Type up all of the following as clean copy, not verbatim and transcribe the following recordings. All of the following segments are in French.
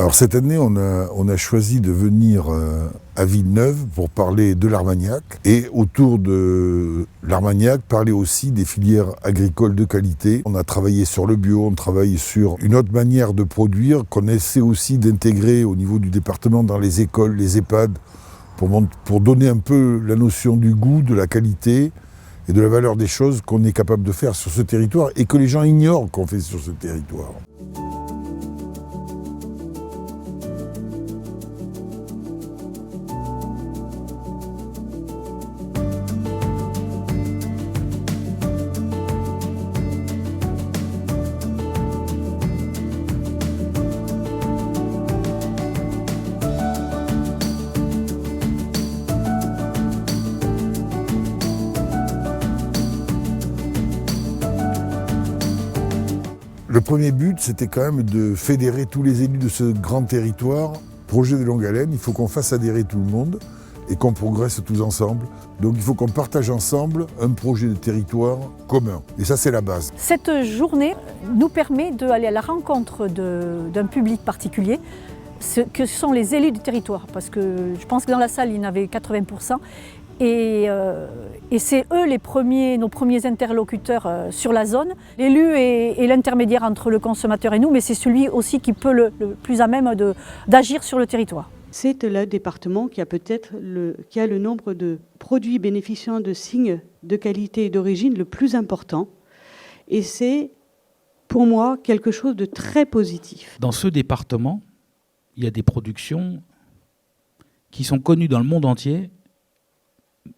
Alors cette année, on a choisi de venir à Villeneuve pour parler de l'Armagnac et autour de l'Armagnac, parler aussi des filières agricoles de qualité. On a travaillé sur le bio, on travaille sur une autre manière de produire qu'on essaie aussi d'intégrer au niveau du département dans les écoles, les EHPAD, pour donner un peu la notion du goût, de la qualité et de la valeur des choses qu'on est capable de faire sur ce territoire et que les gens ignorent qu'on fait sur ce territoire. Le premier but, c'était quand même de fédérer tous les élus de ce grand territoire. Projet de longue haleine, il faut qu'on fasse adhérer tout le monde et qu'on progresse tous ensemble. Donc il faut qu'on partage ensemble un projet de territoire commun. Et ça, c'est la base. Cette journée nous permet d'aller à la rencontre d'un public particulier, que sont les élus du territoire. Parce que je pense que dans la salle, il y en avait 80%. Et c'est eux nos premiers interlocuteurs sur la zone. L'élu est l'intermédiaire entre le consommateur et nous, mais c'est celui aussi qui peut le plus à même d'agir sur le territoire. C'est le département qui a le nombre de produits bénéficiant de signes de qualité et d'origine le plus important. Et c'est, pour moi, quelque chose de très positif. Dans ce département, il y a des productions qui sont connues dans le monde entier,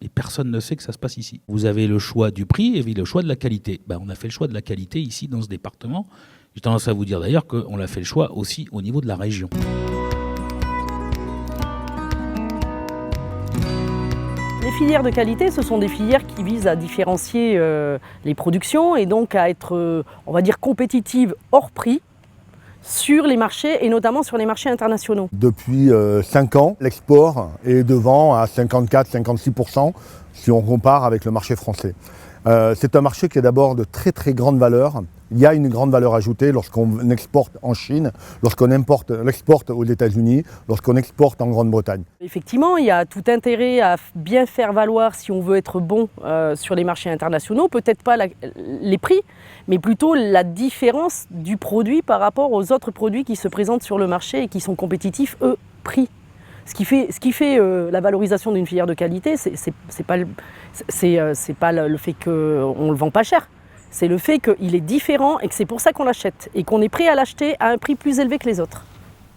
et personne ne sait que ça se passe ici. Vous avez le choix du prix et le choix de la qualité. On a fait le choix de la qualité ici dans ce département. J'ai tendance à vous dire d'ailleurs qu'on a fait le choix aussi au niveau de la région. Les filières de qualité, ce sont des filières qui visent à différencier les productions et donc à être, on va dire, compétitives hors prix sur les marchés et notamment sur les marchés internationaux. Depuis 5 ans, l'export est devant à 54-56% si on compare avec le marché français. C'est un marché qui est d'abord de très très grande valeur. Il y a une grande valeur ajoutée lorsqu'on exporte en Chine, lorsqu'on exporte aux États-Unis, lorsqu'on exporte en Grande-Bretagne. Effectivement, il y a tout intérêt à bien faire valoir si on veut être bon sur les marchés internationaux, peut-être pas les prix, mais plutôt la différence du produit par rapport aux autres produits qui se présentent sur le marché et qui sont compétitifs, eux, prix. Ce qui fait la valorisation d'une filière de qualité, c'est pas le fait qu'on le vend pas cher. C'est le fait qu'il est différent et que c'est pour ça qu'on l'achète et qu'on est prêt à l'acheter à un prix plus élevé que les autres.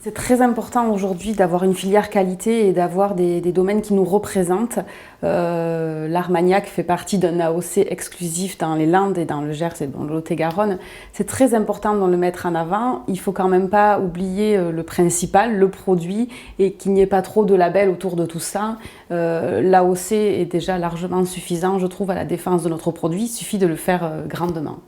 C'est très important aujourd'hui d'avoir une filière qualité et d'avoir des domaines qui nous représentent. L'Armagnac fait partie d'un AOC exclusif dans les Landes et dans le Gers et dans le Lot-et-Garonne. C'est très important de le mettre en avant. Il ne faut quand même pas oublier le principal, le produit, et qu'il n'y ait pas trop de labels autour de tout ça. L'AOC est déjà largement suffisant, je trouve, à la défense de notre produit. Il suffit de le faire grandement.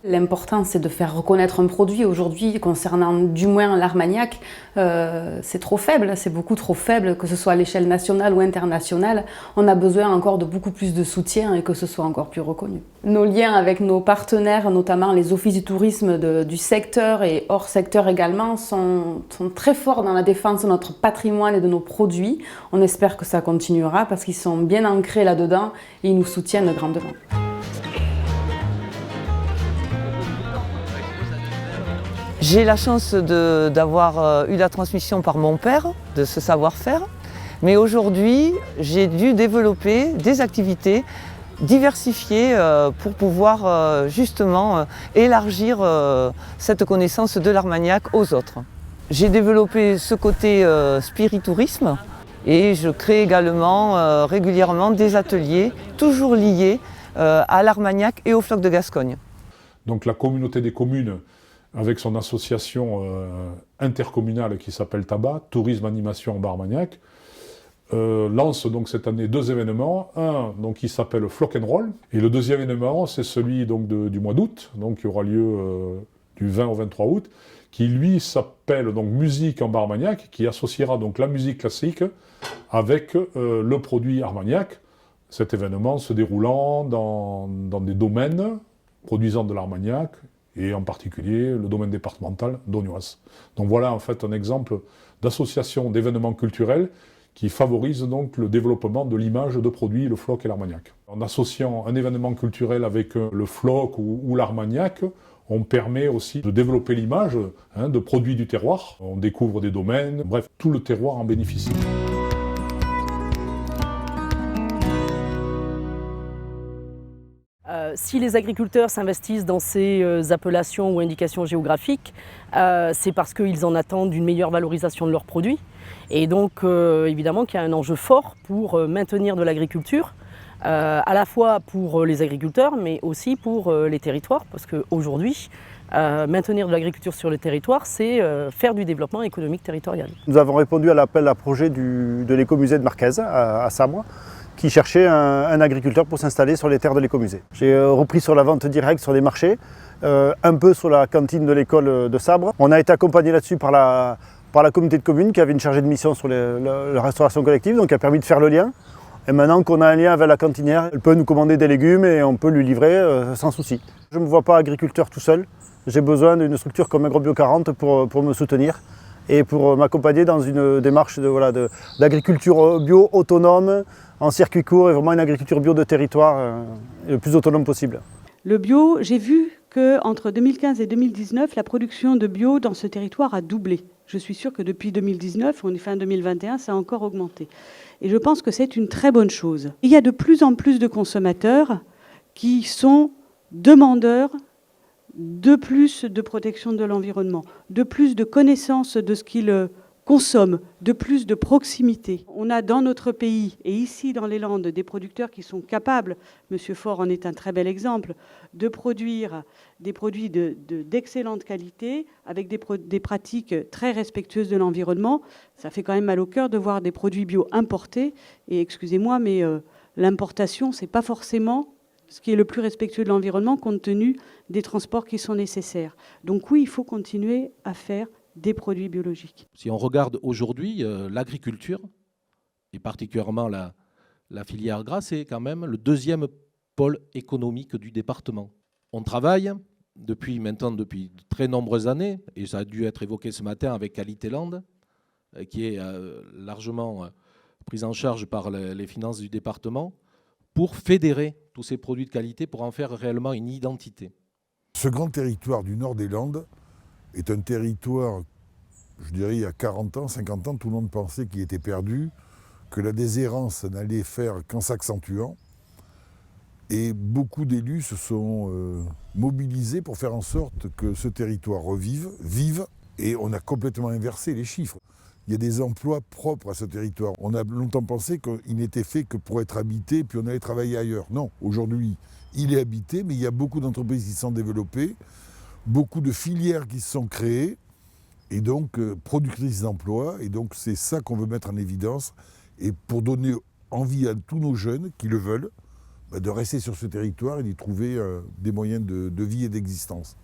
L'important, c'est de faire reconnaître un produit. Aujourd'hui, concernant du moins l'Armagnac, c'est trop faible, c'est beaucoup trop faible, que ce soit à l'échelle nationale ou internationale. On a besoin encore de beaucoup plus de soutien et que ce soit encore plus reconnu. Nos liens avec nos partenaires, notamment les offices du tourisme du secteur et hors secteur également, sont très forts dans la défense de notre patrimoine et de nos produits. On espère que ça continuera parce qu'ils sont bien ancrés là-dedans et ils nous soutiennent grandement. J'ai la chance d'avoir eu la transmission par mon père de ce savoir-faire, mais aujourd'hui j'ai dû développer des activités diversifiées pour pouvoir justement élargir cette connaissance de l'Armagnac aux autres. J'ai développé ce côté spiritourisme et je crée également régulièrement des ateliers toujours liés à l'Armagnac et au Floc de Gascogne. Donc la communauté des communes, avec son association intercommunale qui s'appelle TABA, Tourisme Animation en Bas-Armagnac, lance donc cette année 2 événements. Un donc, qui s'appelle Flock and Roll, et le deuxième événement, c'est celui donc, du mois d'août, donc, qui aura lieu du 20 au 23 août, qui lui s'appelle donc Musique en Bas-Armagnac, qui associera donc la musique classique avec le produit Armagnac. Cet événement se déroulant dans des domaines produisant de l'Armagnac, et en particulier le domaine départemental d'Ognoise. Donc voilà en fait un exemple d'association d'événements culturels qui favorise donc le développement de l'image de produits, le floc et l'Armagnac. En associant un événement culturel avec le floc ou l'Armagnac, on permet aussi de développer l'image de produits du terroir. On découvre des domaines, bref, tout le terroir en bénéficie. Si les agriculteurs s'investissent dans ces appellations ou indications géographiques, c'est parce qu'ils en attendent une meilleure valorisation de leurs produits. Et donc, évidemment, qu'il y a un enjeu fort pour maintenir de l'agriculture, à la fois pour les agriculteurs, mais aussi pour les territoires, parce qu'aujourd'hui, maintenir de l'agriculture sur le territoire, c'est faire du développement économique territorial. Nous avons répondu à l'appel à projet de l'écomusée de Marquez à Sabre, qui cherchait un agriculteur pour s'installer sur les terres de l'écomusée. J'ai repris sur la vente directe sur les marchés, un peu sur la cantine de l'école de Sabre. On a été accompagné là-dessus par la communauté de communes qui avait une chargée de mission sur la restauration collective, donc qui a permis de faire le lien. Et maintenant qu'on a un lien avec la cantinière, elle peut nous commander des légumes et on peut lui livrer sans souci. Je ne me vois pas agriculteur tout seul. J'ai besoin d'une structure comme AgroBio 40 pour me soutenir et pour m'accompagner dans une démarche d'agriculture bio autonome, en circuit court et vraiment une agriculture bio de territoire le plus autonome possible. Le bio, j'ai vu qu'entre 2015 et 2019, la production de bio dans ce territoire a doublé. Je suis sûre que depuis 2019, on est fin 2021, ça a encore augmenté. Et je pense que c'est une très bonne chose. Il y a de plus en plus de consommateurs qui sont demandeurs de plus de protection de l'environnement, de plus de connaissance de ce qu'ils consomment, de plus de proximité. On a dans notre pays, et ici dans les Landes, des producteurs qui sont capables, Monsieur Faure en est un très bel exemple, de produire des produits d'excellente qualité, avec des pratiques très respectueuses de l'environnement. Ça fait quand même mal au cœur de voir des produits bio importés, et excusez-moi, mais l'importation, c'est pas forcément ce qui est le plus respectueux de l'environnement compte tenu des transports qui sont nécessaires. Donc oui, il faut continuer à faire des produits biologiques. Si on regarde aujourd'hui, l'agriculture, et particulièrement la filière gras, c'est quand même le deuxième pôle économique du département. On travaille depuis de très nombreuses années, et ça a dû être évoqué ce matin avec Qualité Land, qui est largement prise en charge par les finances du département, pour fédérer tous ces produits de qualité, pour en faire réellement une identité. Ce grand territoire du nord des Landes est un territoire, je dirais, il y a 40 ans, 50 ans, tout le monde pensait qu'il était perdu, que la déshérence n'allait faire qu'en s'accentuant. Et beaucoup d'élus se sont mobilisés pour faire en sorte que ce territoire vive, et on a complètement inversé les chiffres. Il y a des emplois propres à ce territoire. On a longtemps pensé qu'il n'était fait que pour être habité, puis on allait travailler ailleurs. Non, aujourd'hui, il est habité, mais il y a beaucoup d'entreprises qui se sont développées, beaucoup de filières qui se sont créées, et donc productrices d'emplois. Et donc c'est ça qu'on veut mettre en évidence, et pour donner envie à tous nos jeunes qui le veulent, de rester sur ce territoire et d'y trouver des moyens de vie et d'existence.